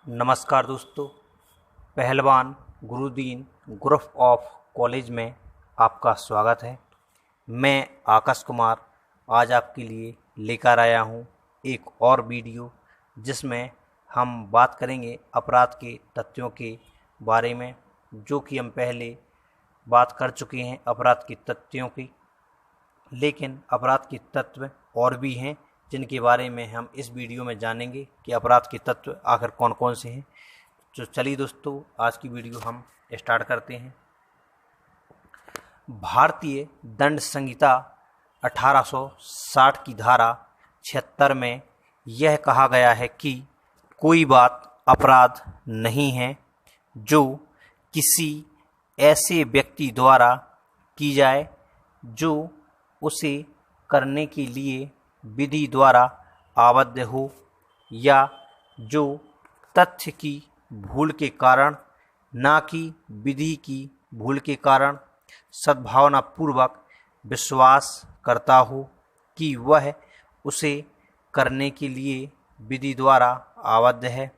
नमस्कार दोस्तों, पहलवान गुरुदीन ग्रुप ऑफ कॉलेज में आपका स्वागत है। मैं आकाश कुमार आज आपके लिए लेकर आया हूं एक और वीडियो, जिसमें हम बात करेंगे अपराध के तथ्यों के बारे में, जो कि हम पहले बात कर चुके हैं अपराध के तथ्यों की। लेकिन अपराध के तत्व और भी हैं जिनके बारे में हम इस वीडियो में जानेंगे कि अपराध के तत्व आखिर कौन कौन से हैं। तो चलिए दोस्तों, आज की वीडियो हम स्टार्ट करते हैं। भारतीय दंड संहिता 1860 की धारा 76 में यह कहा गया है कि कोई बात अपराध नहीं है जो किसी ऐसे व्यक्ति द्वारा की जाए जो उसे करने के लिए विधि द्वारा आबद्ध हो, या जो तथ्य की भूल के कारण, ना कि विधि की भूल के कारण सद्भावनापूर्वक विश्वास करता हो कि वह उसे करने के लिए विधि द्वारा आबद्ध है।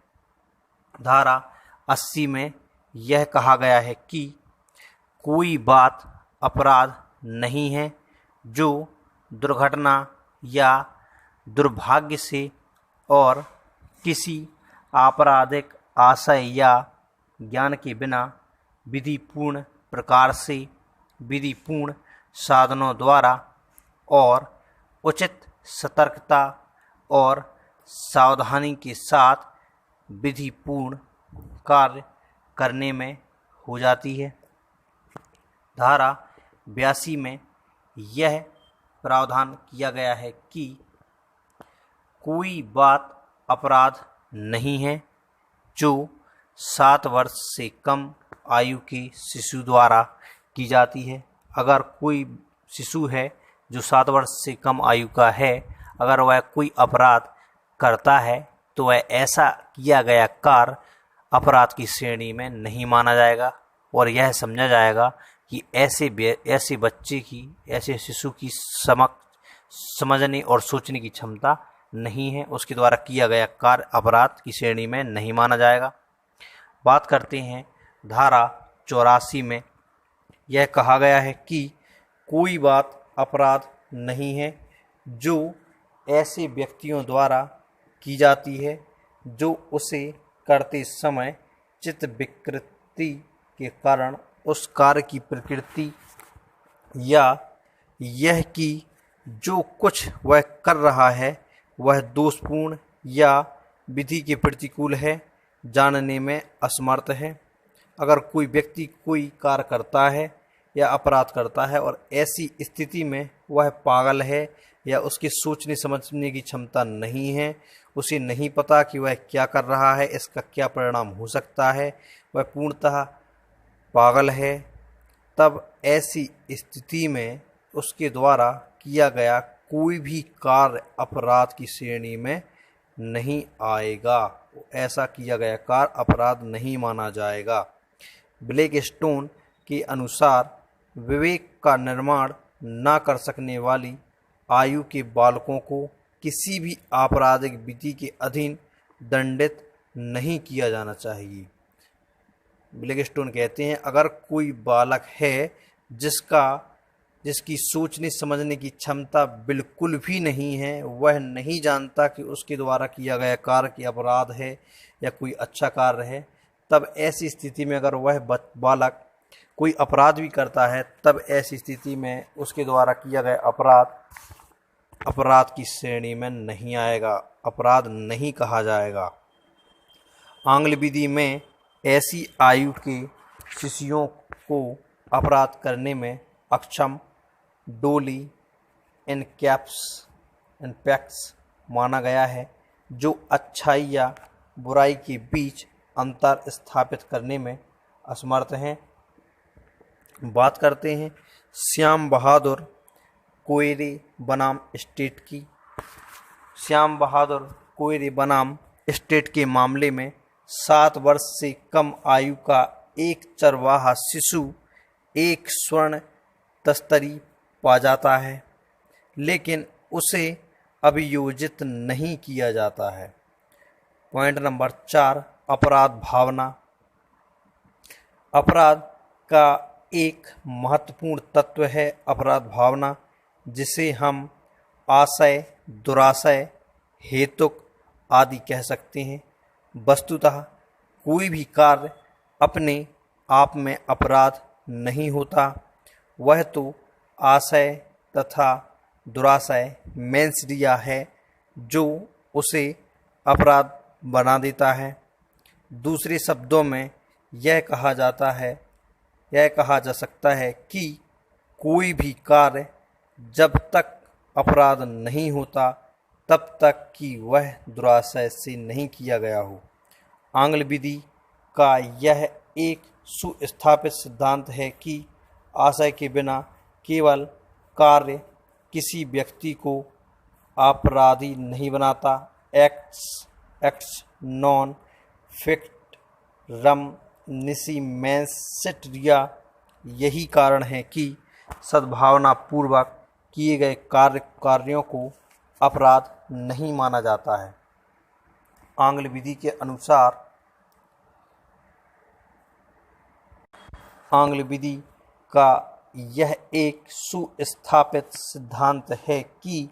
धारा 80 में यह कहा गया है कि कोई बात अपराध नहीं है जो दुर्घटना या दुर्भाग्य से और किसी आपराधिक आशय या ज्ञान के बिना विधिपूर्ण प्रकार से, विधिपूर्ण साधनों द्वारा और उचित सतर्कता और सावधानी के साथ विधिपूर्ण कार्य करने में हो जाती है। धारा 82 में यह प्रावधान किया गया है कि कोई बात अपराध नहीं है जो 7 वर्ष से कम आयु के शिशु द्वारा की जाती है। अगर कोई शिशु है जो 7 वर्ष से कम आयु का है, अगर वह कोई अपराध करता है तो वह ऐसा किया गया कार्य अपराध की श्रेणी में नहीं माना जाएगा और यह समझा जाएगा कि ऐसे बच्चे की, ऐसे शिशु की समझने और सोचने की क्षमता नहीं है, उसके द्वारा किया गया कार्य अपराध की श्रेणी में नहीं माना जाएगा। बात करते हैं धारा 84 में यह कहा गया है कि कोई बात अपराध नहीं है जो ऐसे व्यक्तियों द्वारा की जाती है जो उसे करते समय चित्त विकृति के कारण उस कार्य की प्रकृति या यह कि जो कुछ वह कर रहा है वह दोषपूर्ण या विधि के प्रतिकूल है जानने में असमर्थ है। अगर कोई व्यक्ति कोई कार्य करता है या अपराध करता है और ऐसी स्थिति में वह पागल है या उसकी सोचने समझने की क्षमता नहीं है, उसे नहीं पता कि वह क्या कर रहा है, इसका क्या परिणाम हो सकता है, वह पूर्णतः पागल है, तब ऐसी स्थिति में उसके द्वारा किया गया कोई भी कार्य अपराध की श्रेणी में नहीं आएगा। ऐसा किया गया कार्य अपराध नहीं माना जाएगा। ब्लैकस्टोन के अनुसार विवेक का निर्माण न कर सकने वाली आयु के बालकों को किसी भी आपराधिक विधि के अधीन दंडित नहीं किया जाना चाहिए। ब्लैकस्टोन कहते हैं अगर कोई बालक है जिसकी सोचने समझने की क्षमता बिल्कुल भी नहीं है, वह नहीं जानता कि उसके द्वारा किया गया कार्य की अपराध है या कोई अच्छा कार्य है, तब ऐसी स्थिति में अगर वह बालक कोई अपराध भी करता है, तब ऐसी स्थिति में उसके द्वारा किया गया अपराध की श्रेणी में नहीं आएगा, अपराध नहीं कहा जाएगा। आंग्ल विधि में ऐसी आयु के शिशुओं को अपराध करने में अक्षम डोली इनपैक्ट्स माना गया है जो अच्छाई या बुराई के बीच अंतर स्थापित करने में असमर्थ हैं। बात करते हैं श्याम बहादुर कोयरे बनाम स्टेट की। श्याम बहादुर कोयरे बनाम स्टेट के मामले में 7 वर्ष से कम आयु का एक चरवाहा शिशु एक स्वर्ण तस्तरी पा जाता है, लेकिन उसे अभियोजित नहीं किया जाता है। पॉइंट नंबर 4, अपराध भावना। अपराध का एक महत्वपूर्ण तत्व है अपराध भावना, जिसे हम आशय, दुराशय, हेतुक आदि कह सकते हैं। वस्तुतः कोई भी कार्य अपने आप में अपराध नहीं होता, वह तो आशय तथा दुराशय मेंसरिया है जो उसे अपराध बना देता है। दूसरे शब्दों में यह कहा जा सकता है कि कोई भी कार्य जब तक अपराध नहीं होता तब तक कि वह दुराशय से नहीं किया गया हो। आंग्ल विधि का यह एक सुस्थापित सिद्धांत है कि आशय के बिना केवल कार्य किसी व्यक्ति को अपराधी नहीं बनाता। एक्ट्स नॉन फिक्ट रम निसी मेंस रिया। यही कारण है कि सद्भावना पूर्वक किए गए कार्यों को अपराध नहीं माना जाता है। आंग्ल विधि के अनुसार आंग्ल विधि का यह एक सुस्थापित सिद्धांत है कि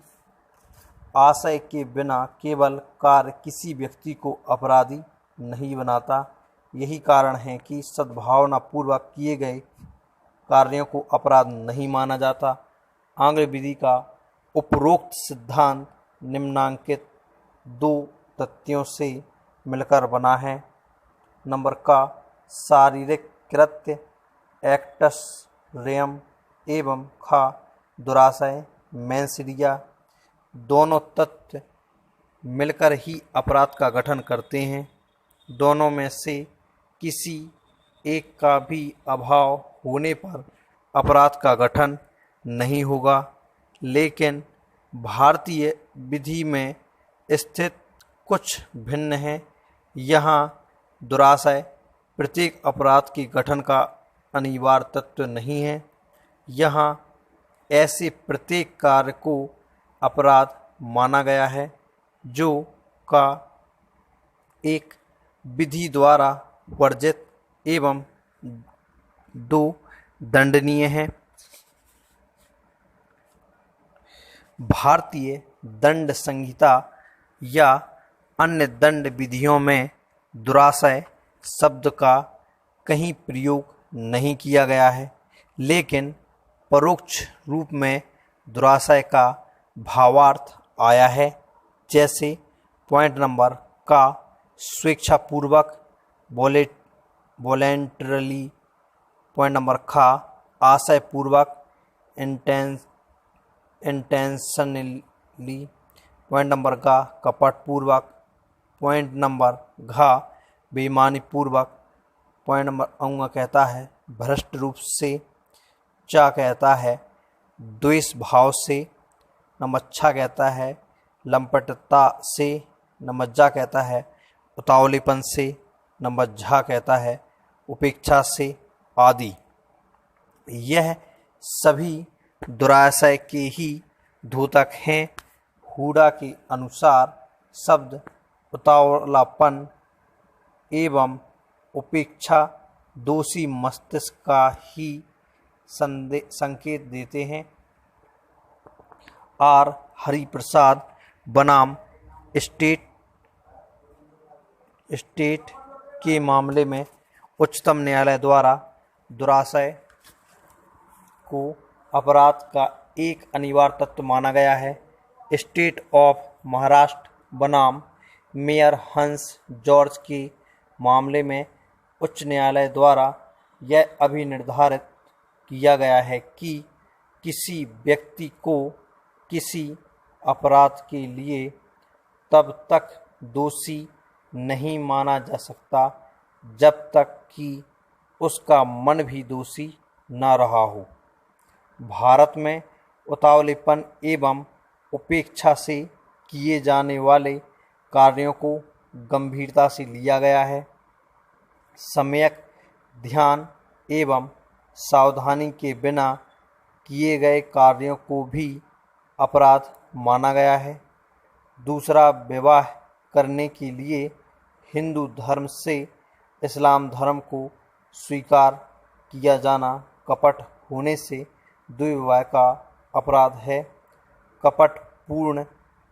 आशय के बिना केवल कार्य किसी व्यक्ति को अपराधी नहीं बनाता। यही कारण है कि सद्भावना पूर्वक किए गए कार्यों को अपराध नहीं माना जाता। आंग्ल विधि का उपरोक्त सिद्धांत निम्नांकित दो तथ्यों से मिलकर बना है। नंबर का शारीरिक कृत्य एक्टस रेयम एवं खा दुराशय मेंसरिया। दोनों तथ्य मिलकर ही अपराध का गठन करते हैं। दोनों में से किसी एक का भी अभाव होने पर अपराध का गठन नहीं होगा। लेकिन भारतीय विधि में स्थित कुछ भिन्न है। यहाँ दुराशय प्रत्येक अपराध के गठन का अनिवार्य तत्व नहीं है। यहाँ ऐसे प्रत्येक कार्य को अपराध माना गया है जो का एक विधि द्वारा वर्जित एवं दो दंडनीय है। भारतीय दंड संहिता या अन्य दंड विधियों में दुराशय शब्द का कहीं प्रयोग नहीं किया गया है, लेकिन परोक्ष रूप में दुराशय का भावार्थ आया है। जैसे पॉइंट नंबर का स्वेच्छापूर्वक वॉलेंटरली, पॉइंट नंबर खा आशयपूर्वक इंटेंशनली, पॉइंट नंबर का कपटपूर्वक, पॉइंट नंबर घा बेईमानीपूर्वक, पॉइंट नंबर अंग कहता है भ्रष्ट रूप से, चा कहता है द्वेष भाव से, नंबर छा कहता है लंपटता से, नंबर जा कहता है उतावलेपन से, नंबर झा कहता है उपेक्षा से आदि। यह सभी दुराशय के ही द्योतक हैं। हुडा के अनुसार शब्द उतावलापन एवं उपेक्षा दोषी मस्तिष्क का ही संकेत देते हैं। आर हरिप्रसाद बनाम स्टेट के मामले में उच्चतम न्यायालय द्वारा दुराशय को अपराध का एक अनिवार्य तत्व माना गया है। स्टेट ऑफ महाराष्ट्र बनाम मेयर हंस जॉर्ज के मामले में उच्च न्यायालय द्वारा यह अभिनिर्धारित किया गया है कि किसी व्यक्ति को किसी अपराध के लिए तब तक दोषी नहीं माना जा सकता जब तक कि उसका मन भी दोषी न रहा हो। भारत में उतावलेपन एवं उपेक्षा से किए जाने वाले कार्यों को गंभीरता से लिया गया है। सम्यक ध्यान एवं सावधानी के बिना किए गए कार्यों को भी अपराध माना गया है। दूसरा, विवाह करने के लिए हिंदू धर्म से इस्लाम धर्म को स्वीकार किया जाना कपट होने से दुर्व्यवहार का अपराध है। कपट पूर्ण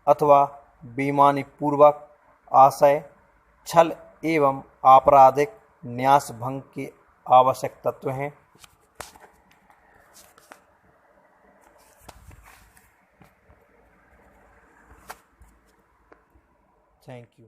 अथवा बेईमानीपूर्वक आशय, छल एवं आपराधिक न्यास भंग के आवश्यक तत्व हैं। Thank you.